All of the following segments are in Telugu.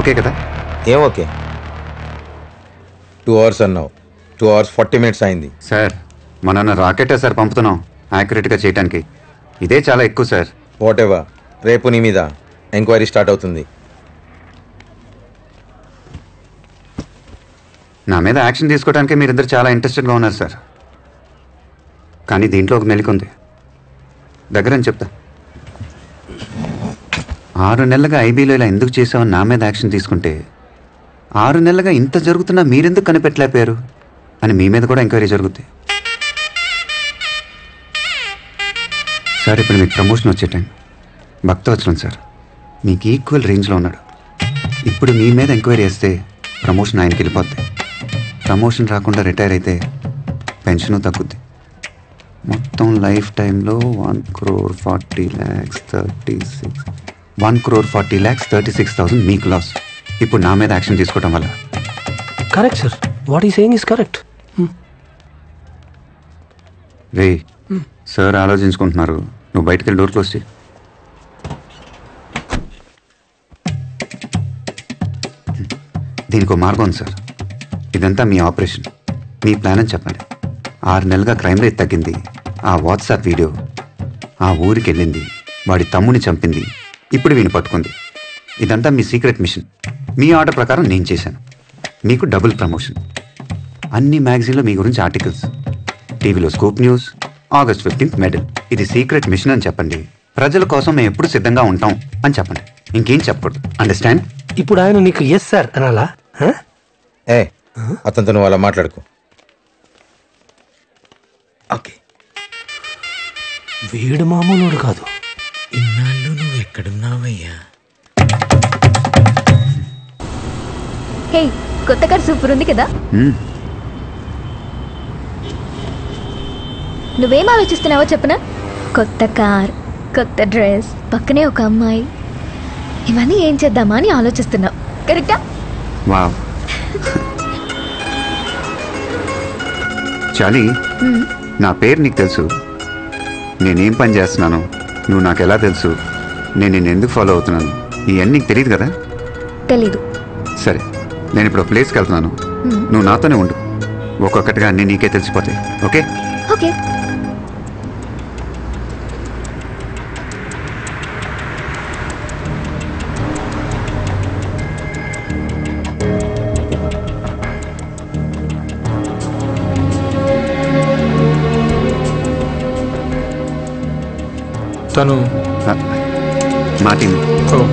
ఓకే కదా? ఏం ఓకే? 2 hours అన్నావు, 2 hours 40 minutes అయింది. సార్ మన రాకెటే సార్ పంపుతున్నాం యాక్యురేట్గా చేయడానికి. ఇదే చాలా ఎక్కువ సార్. వాట్ ఎవర్, రేపు నీ మీద ఎంక్వైరీ స్టార్ట్ అవుతుంది. నా మీద యాక్షన్ తీసుకోవడానికి మీరిద్దరు చాలా ఇంట్రెస్టెడ్గా ఉన్నారు సార్. కానీ దీంట్లో ఒక మెలిక ఉంది. దగ్గరని చెప్తా. 6 నెలలుగా ఐబీలో ఇలా ఎందుకు చేసామని నా మీద యాక్షన్ తీసుకుంటే 6 నెలలుగా ఇంత జరుగుతున్నా మీరెందుకు కనిపెట్టలేకపోయారు అని మీ మీద కూడా ఎంక్వైరీ జరుగుద్ది. సార్ ఇప్పుడు మీకు ప్రమోషన్ వచ్చే టైం. భక్తవత్సలం సార్ మీకు ఈక్వల్ రేంజ్లో ఉన్నాడు. ఇప్పుడు మీ మీద ఎంక్వైరీ చేస్తే ప్రమోషన్ ఆయనకి వెళ్ళిపోద్ది. ప్రమోషన్ రాకుండా రిటైర్ అయితే పెన్షన్ తగ్గుద్ది. మొత్తం లైఫ్ టైంలో 1,40,36,1,40,36,000 మీకు లాస్. ఇప్పుడు నా మీద యాక్షన్ తీసుకోవడం వల్ల. Correct sir, what he saying is correct. రే సార్ ఆలోచించుకుంటున్నారు, నువ్వు బయటకు వెళ్ళి డోర్ క్లోజ్ చేయి. దీనికి ఒక మార్గం ఉంది సార్. ఇదంతా మీ ఆపరేషన్, మీ ప్లాన్ అని చెప్పండి. 6 నెలలుగా క్రైమ్ రేట్ తగ్గింది. ఆ వాట్సాప్ వీడియో ఆ ఊరికి వెళ్ళింది, వాడి తమ్ముని చంపింది, ఇప్పుడు వీని పట్టుకుంది. ఇదంతా మీ సీక్రెట్ మిషన్. మీ ఆర్డర్ ప్రకారం నేను చేశాను. మీకు డబుల్ ప్రమోషన్. అన్ని మ్యాగజైన్లో మీ గురించి ఆర్టికల్స్, టీవీలో scoop news, August 15th medal. ఇది సీక్రెట్ మిషన్ అని చెప్పండి. ప్రజల కోసం మేము ఎప్పుడు సిద్ధంగా ఉంటాం అని చెప్పండి. ఇంకేం చెప్పకూడదు. అండర్స్టాండ్? ఇప్పుడు ఆయన నీకు ఎస్ సార్ అనాలా? అతనితో నువ్వు అలా మాట్లాడుకో. ఓకే, వీడు మామూలుడు కాదు. ఇన్నాళ్ళు నువ్వు ఎక్కడున్నావయ్యా? హే, కొత్త కార్ సూపర్ ఉంది కదా. నువ్వేం ఆలోచిస్తున్నావో చెప్పనా? కొత్త కార్, కొత్త డ్రెస్, పక్కనే ఒక అమ్మాయి, ఇవన్నీ ఏం చేద్దామా అని ఆలోచిస్తున్నావు. కరెక్టా? వావ్. చాలి, నా పేరు నీకు తెలుసు, నేనేం పని చేస్తున్నాను నువ్వు నాకు ఎలా తెలుసు, నేను నిన్ను ఎందుకు ఫాలో అవుతున్నాను, ఇవన్నీ నీకు తెలియదు కదా? తెలీదు. సరే, నేను ఇప్పుడు ఒక ప్లేస్కి వెళ్తున్నాను, నువ్వు నాతోనే ఉండు. ఒక్కొక్కటిగా అన్నీ నీకే తెలిసిపోతాయి. ఓకే? ఓకే. తను Martin. Come.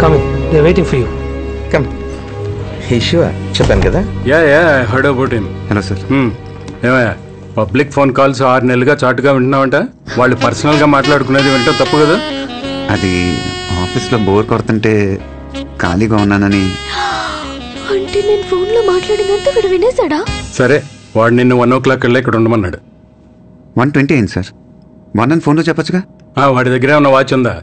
Coming, they are waiting for you. Come. చెప్పాను కదా. Yeah I heard about him. Hello sir. ఏమయ్యా, పబ్లిక్ ఫోన్ కాల్స్ 6 నెలలుగా చాటుగా వింటున్నావంట. వాళ్ళు పర్సనల్గా మాట్లాడుకునేది వింటాం తప్పు కదా? అది ఆఫీస్లో బోర్ కొడుతుంటే ఖాళీగా ఉన్నానని. అంటే నేను ఫోన్లో మాట్లాడినంత వీడు వినేశాడా? సరే, వాడు నిన్ను 1 o'clock వెళ్ళి ఇక్కడ ఉండమన్నాడు. 1:20 అయింది సార్. 1 అని ఫోన్లో చెప్పొచ్చుగా. వాడి దగ్గరే ఉన్న వాచ్ ఉందా?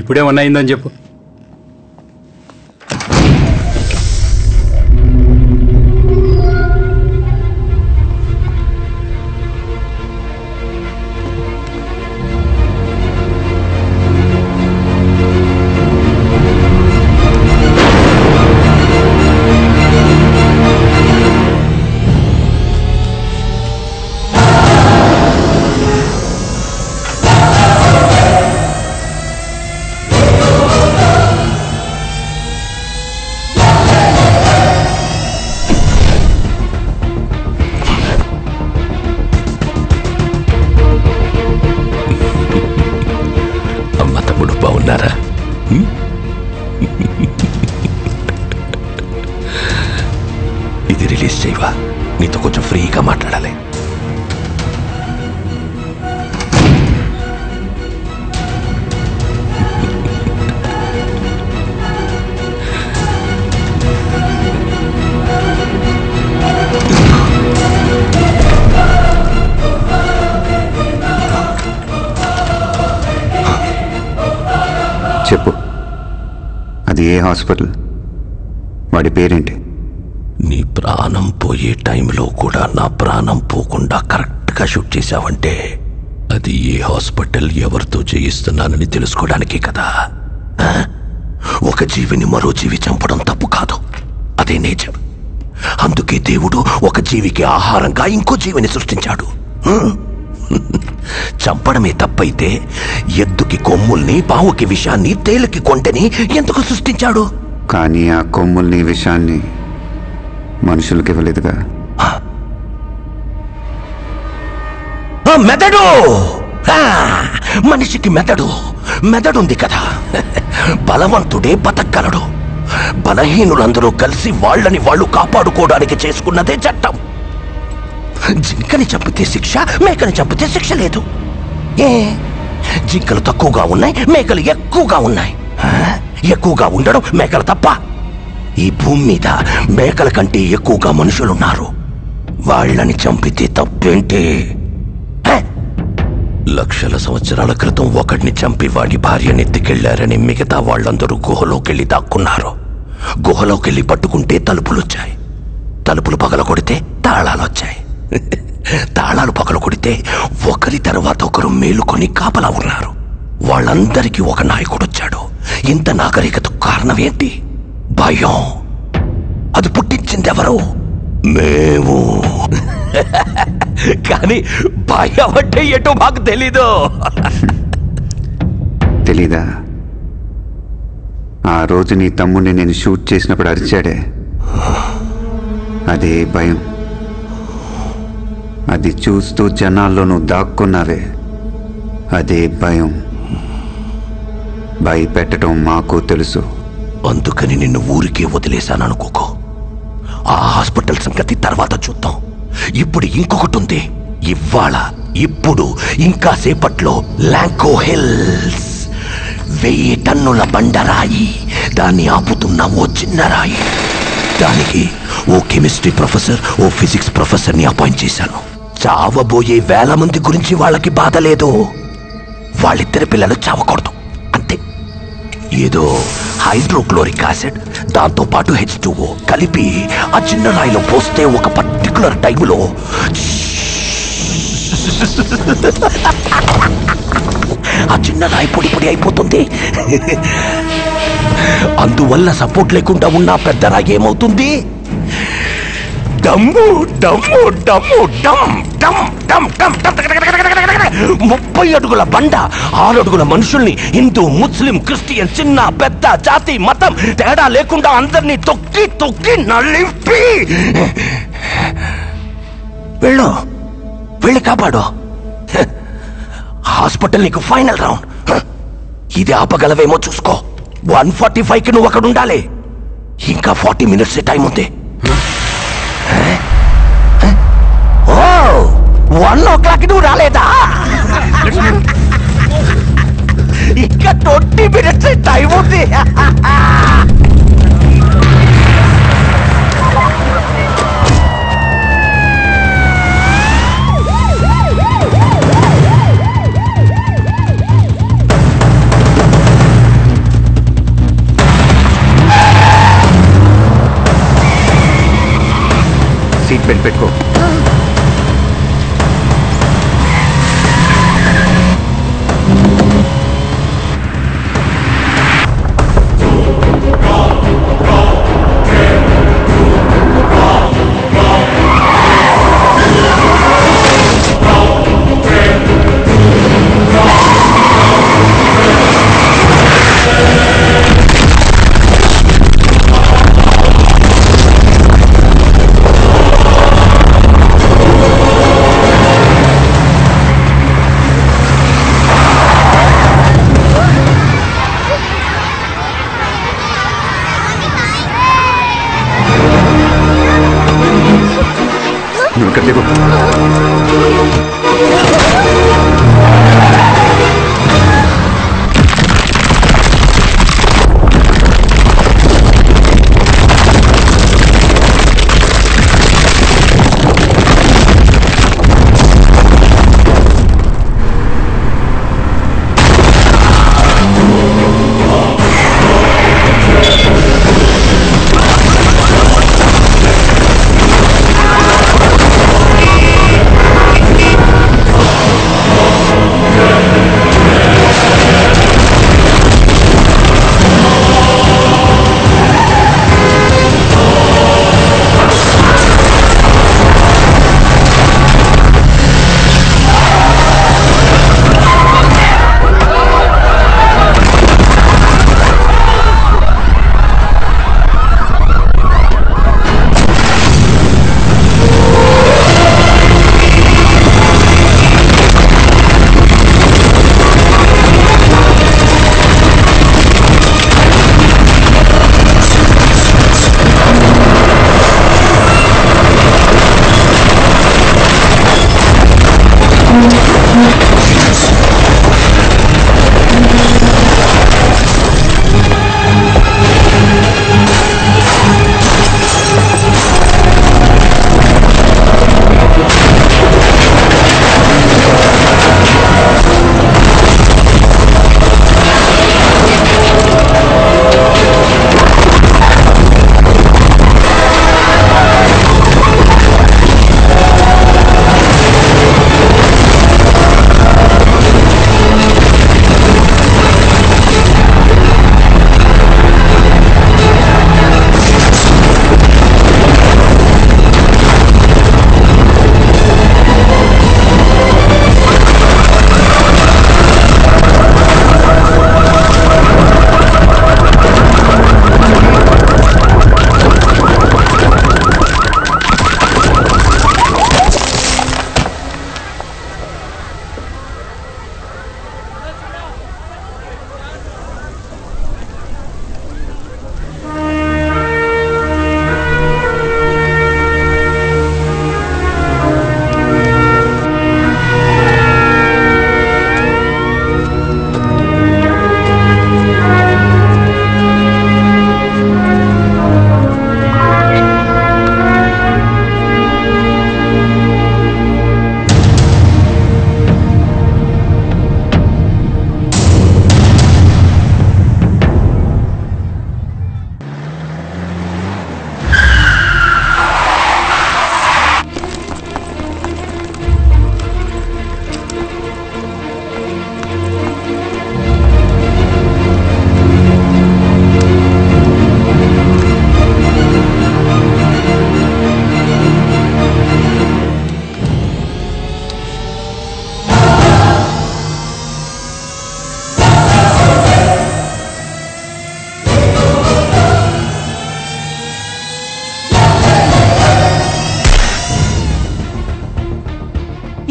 ఇప్పుడే 1 అయిందని చెప్పు. ఇది రిలీజ్ చేయవా? నీతో కొంచెం ఫ్రీగా మాట్లాడాలి. చెప్పు, అది ఏ హాస్పిటల్, వాడి పేరేంటి? నీ ప్రాణం పోయే టైంలో కూడా నా ప్రాణం పోకుండా కరెక్ట్గా షూట్ చేశావంటే అది ఏ హాస్పిటల్ ఎవరితో చేయిస్తున్నానని తెలుసుకోవడానికే కదా. ఒక జీవిని మరో జీవి చంపడం తప్పు కాదు, అదే నేచర్. అందుకే దేవుడు ఒక జీవికి ఆహారంగా ఇంకో జీవిని సృష్టించాడు. చంపడమే తప్పైతే ఎద్దుకి కొమ్ముల్ని, పావుకి విషాన్ని, తేలుకి కొంటని ఎందుకు సృష్టించాడు? కానీ ఆ కొమ్ముల్ని, విషాన్ని మనుషులకి ఇవ్వలేదుగా. మెదడు, మనిషికి మెదడుంది కదా. బలవంతుడే బతకగలడు. బలహీనులందరూ కలిసి వాళ్ళని వాళ్ళు కాపాడుకోవడానికి చేసుకున్నదే చట్టం. జింకని చంపితే శిక్ష, మేకని చంపితే శిక్ష లేదు. జింకలు తక్కువగా ఉన్నాయి, మేకలు ఎక్కువగా ఉన్నాయి. ఎక్కువగా ఉండడం మేకలు తప్ప? ఈ భూమి మీద మేకల కంటే ఎక్కువగా మనుషులున్నారు. వాళ్ళని చంపితే తప్పేంటి? లక్షల సంవత్సరాల క్రితం ఒకడిని చంపి వాడి భార్యనెత్తికెళ్లారని మిగతా వాళ్ళందరూ గుహలోకెళ్ళి దాక్కున్నారు. గుహలోకెళ్ళి పట్టుకుంటే తలుపులొచ్చాయి. తలుపులు పగలగొడితే తాళాలొచ్చాయి. తాళాలు పగలగొడితే ఒకరి తర్వాత ఒకరు మేలుకొని కాపలా ఉన్నారు. వాళ్ళందరికీ ఒక నాయకుడొచ్చాడు. ఇంత నాగరికతకు కారణం ఏంటి? భయం. అది పుట్టించిందెవరు? మేము. కానీ భయం అంటే ఎటో మాకు తెలీదు. తెలీదా? ఆ రోజు నీ తమ్ముడిని నేను షూట్ చేసినప్పుడు అరిచాడే, అదే భయం. అది చూస్తూ జనాల్లో నువ్వు దాక్కున్నావే, అదే భయం. భయపెట్టడం మాకు తెలుసు. అందుకని నిన్ను ఊరికే వదిలేశాననుకోకో. ఆ హాస్పిటల్ సంగతి తర్వాత చూద్దాం. ఇప్పుడు ఇంకొకటి ఉంది. ఇప్పుడు ఇంకా సేపట్లో లాంకో హిల్స్ 1000 టన్నుల బండరాయి, దాన్ని ఆపుతున్న ఓ చిన్న రాయి. దానికి ఓ కెమిస్ట్రీ ప్రొఫెసర్, ఓ ఫిజిక్స్ ప్రొఫెసర్ని అపాయింట్ చేశాను. చావబోయే 1000 మంది గురించి వాళ్ళకి బాధ లేదు. వాళ్ళిద్దరి పిల్లలు చావకూడదు అంతే. ఏదో హైడ్రోక్లోరిక్ యాసిడ్, దాంతో పాటు H2O కలిపి ఆ చిన్న రాయిలో పోస్తే ఒక పర్టికులర్ టైంలో ఆ చిన్న రాయి పొడి పొడి అయిపోతుంది. అందువల్ల సపోర్ట్ లేకుండా ఉన్న పెద్ద రాయి ఏమవుతుంది? డమ్ము డమ్ము డమ్ము డమ్ డమ్ డమ్ డమ్ 30 అడుగుల బండ, 6 అడుగుల మనుషుల్ని, హిందూ, ముస్లిం, క్రిస్టియన్, చిన్న పెద్ద, జాతి మతం తేడా లేకుండా అందరినీ తొక్కి తొక్కి నలిపి వెళ్ళి కాపాడు. హాస్పిటల్ నీకు ఫైనల్ రౌండ్. ఇది ఆపగలవేమో చూసుకో. 1:45కి నువ్వు అక్కడ ఉండాలి. ఇంకా 40 మినిట్స్ టైం ఉంది. 1 o'clock నువ్వు రాలేదా? ఇంకా 20 మినిట్స్ టైం ఉంది. సీట్ బెల్ట్ పెట్టుకో. నువ్వు ఇక్కడ దిగు.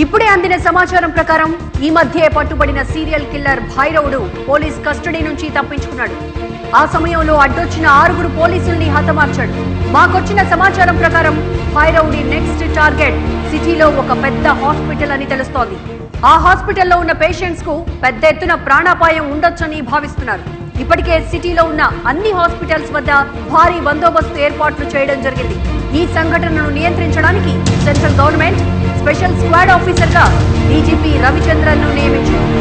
ఇప్పుడే అందిన సమాచారం ప్రకారం ఈ మధ్య పట్టుబడిన సీరియల్ కిల్లర్ భైరవుడు పోలీస్ కస్టడీ నుంచి తప్పించుకున్నాడు. ఆ సమయంలో అడ్డొచ్చిన 6 పోలీసుల్ని హతమార్చాడు. మాకొచ్చిన సమాచారం ప్రకారం భైరవుడి నెక్స్ట్ టార్గెట్ సిటీలో ఒక పెద్ద హాస్పిటల్ అని తెలుస్తోంది. ఆ హాస్పిటల్లో ఉన్న పేషెంట్స్ కు పెద్ద ఎత్తున ప్రాణాపాయం ఉండొచ్చని భావిస్తున్నారు. ఇప్పటికే సిటీలో ఉన్న అన్ని హాస్పిటల్స్ వద్ద భారీ బందోబస్తు ఏర్పాట్లు చేయడం జరిగింది. ఈ సంఘటనను నియంత్రించడానికి central government special squad officer గా డీజీపీ రవిచంద్రన్ ను నియమించింది.